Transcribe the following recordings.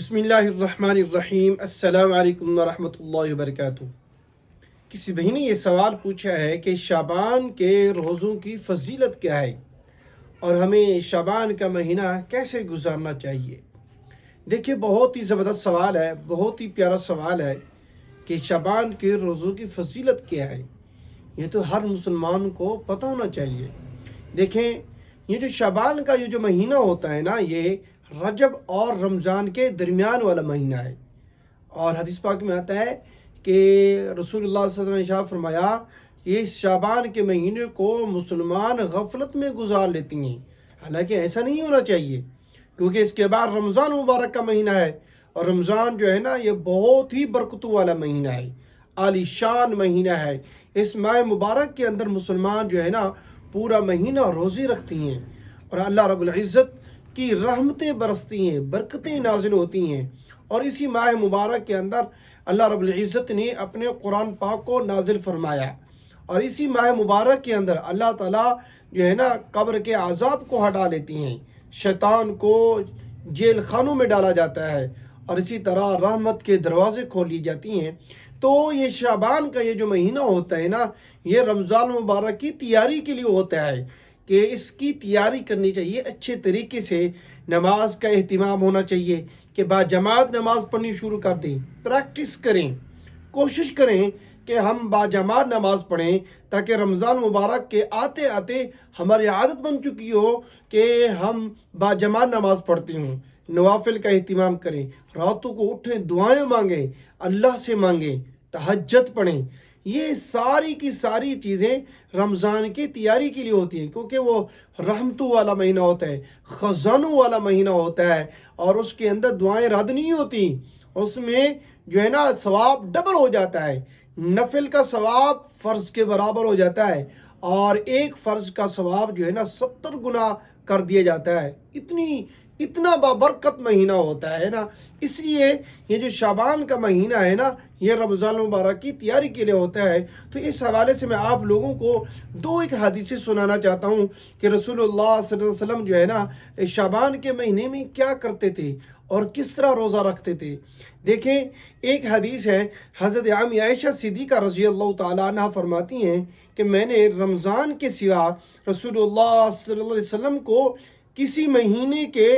بسم اللہ الرحمن الرحیم۔ السلام علیکم ورحمۃ اللہ وبرکاتہ۔ کسی بھائی نے یہ سوال پوچھا ہے کہ شعبان کے روزوں کی فضیلت کیا ہے اور ہمیں شعبان کا مہینہ کیسے گزارنا چاہیے۔ دیکھیے، بہت ہی زبردست سوال ہے، بہت ہی پیارا سوال ہے کہ شعبان کے روزوں کی فضیلت کیا ہے۔ یہ تو ہر مسلمان کو پتہ ہونا چاہیے۔ دیکھیں، یہ جو شعبان کا یہ جو مہینہ ہوتا ہے نا، یہ رجب اور رمضان کے درمیان والا مہینہ ہے، اور حدیث پاک میں آتا ہے کہ رسول اللہ صلی اللہ علیہ وسلم نے ارشاد فرمایا کہ اس شعبان کے مہینے کو مسلمان غفلت میں گزار لیتی ہیں۔ حالانکہ ایسا نہیں ہونا چاہیے، کیونکہ اس کے بعد رمضان مبارک کا مہینہ ہے، اور رمضان جو ہے نا، یہ بہت ہی برکتوں والا مہینہ ہے، عالی شان مہینہ ہے۔ اس ماہ مبارک کے اندر مسلمان جو ہے نا پورا مہینہ روزے رکھتی ہیں، اور اللہ رب العزت کی رحمتیں برستی ہیں، برکتیں نازل ہوتی ہیں۔ اور اسی ماہ مبارک کے اندر اللہ رب العزت نے اپنے قرآن پاک کو نازل فرمایا، اور اسی ماہ مبارک کے اندر اللہ تعالیٰ جو ہے نا قبر کے عذاب کو ہٹا لیتی ہیں، شیطان کو جیل خانوں میں ڈالا جاتا ہے، اور اسی طرح رحمت کے دروازے کھول لی جاتی ہیں۔ تو یہ شعبان کا یہ جو مہینہ ہوتا ہے نا، یہ رمضان مبارک کی تیاری کے لیے ہوتا ہے کہ اس کی تیاری کرنی چاہیے اچھے طریقے سے۔ نماز کا اہتمام ہونا چاہیے کہ باجماعت نماز پڑھنی شروع کر دیں، پریکٹس کریں، کوشش کریں کہ ہم باجماعت نماز پڑھیں، تاکہ رمضان مبارک کے آتے آتے ہماری عادت بن چکی ہو کہ ہم باجماعت نماز پڑھتے ہوں۔ نوافل کا اہتمام کریں، راتوں کو اٹھیں، دعائیں مانگیں، اللہ سے مانگیں، تہجد پڑھیں۔ یہ ساری کی ساری چیزیں رمضان کی تیاری کے لیے ہوتی ہیں، کیونکہ وہ رحمتوں والا مہینہ ہوتا ہے، خزانوں والا مہینہ ہوتا ہے، اور اس کے اندر دعائیں رد نہیں ہوتی۔ اس میں جو ہے نا ثواب ڈبل ہو جاتا ہے، نفل کا ثواب فرض کے برابر ہو جاتا ہے، اور ایک فرض کا ثواب جو ہے نا 70 گنا کر دیا جاتا ہے۔ اتنا بابرکت مہینہ ہوتا ہے نا۔ اس لیے یہ جو شعبان کا مہینہ ہے نا، یہ رمضان مبارک کی تیاری کے لیے ہوتا ہے۔ تو اس حوالے سے میں آپ لوگوں کو ایک حدیثیں سنانا چاہتا ہوں کہ رسول اللہ صلی اللہ علیہ وسلم جو ہے نا شعبان کے مہینے میں کیا کرتے تھے اور کس طرح روزہ رکھتے تھے۔ دیکھیں، ایک حدیث ہے، حضرت عائشہ صدیقہ رضی اللہ تعالیٰ عنہ فرماتی ہیں کہ میں نے رمضان کے سوا رسول اللہ صلی اللہ علیہ وسلم کو کسی مہینے کے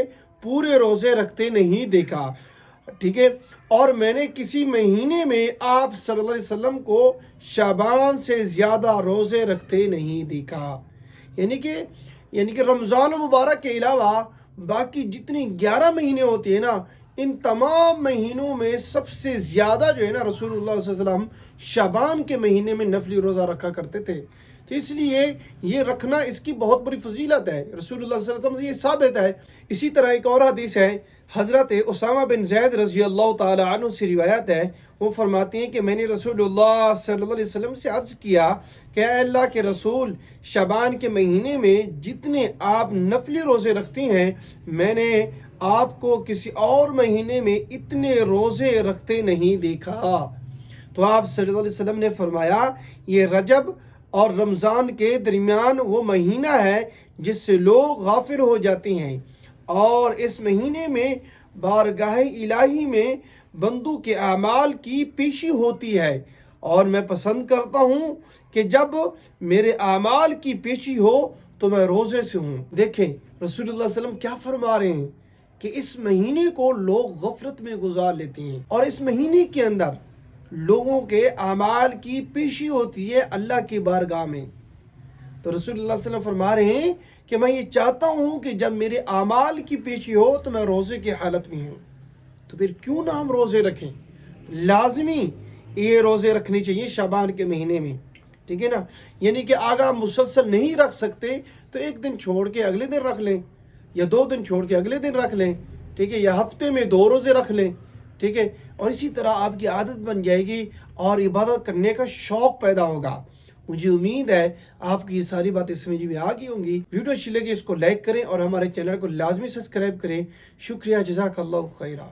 پورے روزے رکھتے نہیں دیکھا، ٹھیک ہے، اور میں نے کسی مہینے میں آپ صلی اللہ علیہ وسلم کو شعبان سے زیادہ روزے رکھتے نہیں دیکھا۔ یعنی کہ رمضان مبارک کے علاوہ باقی جتنی 11 مہینے ہوتے ہیں نا، ان تمام مہینوں میں سب سے زیادہ جو ہے نا رسول اللہ صلی اللہ علیہ وسلم شعبان کے مہینے میں نفلی روزہ رکھا کرتے تھے۔ تو اس لیے یہ رکھنا اس کی بہت بڑی فضیلت ہے، رسول اللہ صلی اللہ علیہ وسلم سے یہ ثابت ہے۔ اسی طرح ایک اور حدیث ہے، حضرت اسامہ بن زید رضی اللہ تعالی عنہ سے روایت ہے، وہ فرماتے ہیں کہ میں نے رسول اللہ صلی اللہ علیہ وسلم سے عرض کیا کہ اے اللہ کے رسول، شعبان کے مہینے میں جتنے آپ نفلی روزے رکھتے ہیں، میں نے آپ کو کسی اور مہینے میں اتنے روزے رکھتے نہیں دیکھا۔ تو آپ صلی اللہ علیہ وسلم نے فرمایا، یہ رجب اور رمضان کے درمیان وہ مہینہ ہے جس سے لوگ غافل ہو جاتے ہیں، اور اس مہینے میں بارگاہ الہی میں بندوں کے اعمال کی پیشی ہوتی ہے، اور میں پسند کرتا ہوں کہ جب میرے اعمال کی پیشی ہو تو میں روزے سے ہوں۔ دیکھیں، رسول اللہ صلی اللہ علیہ وسلم کیا فرما رہے ہیں کہ اس مہینے کو لوگ غفلت میں گزار لیتے ہیں، اور اس مہینے کے اندر لوگوں کے اعمال کی پیشی ہوتی ہے اللہ کی بارگاہ میں۔ تو رسول اللہ صلی اللہ علیہ وسلم فرما رہے ہیں کہ میں یہ چاہتا ہوں کہ جب میرے اعمال کی پیشی ہو تو میں روزے کی حالت میں ہوں۔ تو پھر کیوں نہ ہم روزے رکھیں؟ لازمی یہ روزے رکھنے چاہیے شعبان کے مہینے میں، ٹھیک ہے نا۔ یعنی کہ اگر آپ مسلسل نہیں رکھ سکتے تو ایک دن چھوڑ کے اگلے دن رکھ لیں، یا 2 دن چھوڑ کے اگلے دن رکھ لیں، ٹھیک ہے، یا ہفتے میں 2 روزے رکھ لیں، ٹھیک ہے، اور اسی طرح آپ کی عادت بن جائے گی اور عبادت کرنے کا شوق پیدا ہوگا۔ مجھے امید ہے آپ کی یہ ساری باتیں سمجھ میں آ گئی ہوں گی۔ ویڈیو اچھی لگے اس کو لائک کریں اور ہمارے چینل کو لازمی سبسکرائب کریں۔ شکریہ، جزاک اللہ خیرہ۔